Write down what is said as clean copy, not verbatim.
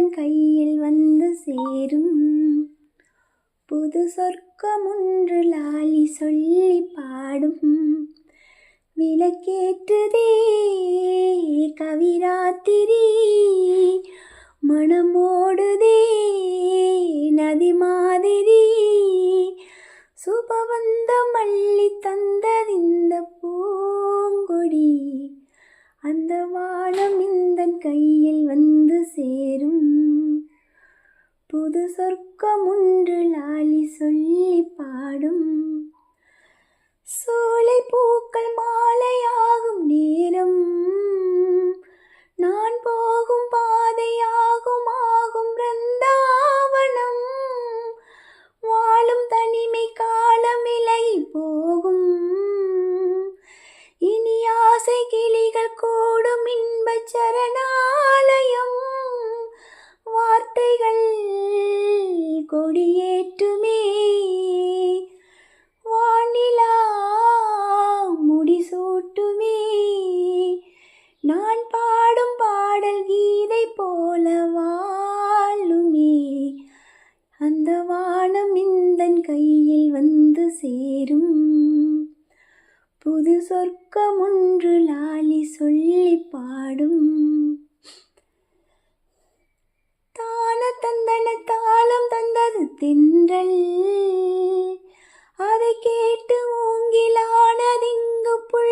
இந்தன் கையில் வந்து சேரும். புது சொர்க்கமொன்று லாலி சொல்லி பாடும். விளக்கேற்றுதே கவிராத்திரி, மனமோடுதே நதி மாதிரி. சுபவந்தம் அள்ளி தந்ததிந்த பூங்கொடி, அந்த வானம் இந்தன் கையில் வந்து சேரும். புது சொர்க்கமொன்று லாலி சொல்லி பாடும். சோலை பூக்கள் மாலையாகும் நேரம், நான் போகும் பாதையாகும் ஆகும் பிருந்தாவனம். வாழும் தனிமை காலம் விலகி போகும், இனி ஆசை கிளிகள் கூடும் இன்பச் சரணாலயம். வார்த்தைகள் கொடியேற்றுமே, வானிலா முடிசூட்டுமே. நான் பாடும் பாடல் கீதை போல வாழுமே, அந்த வானம் இந்தன் கையில் வந்து சேரும். புது சொர்க்கமொன்று லாலி சொல்லி பாடும். தான தந்தன தாளம் தந்தது தென்றல், அதை கேட்டு மூங்கிலானதிங்கு புல்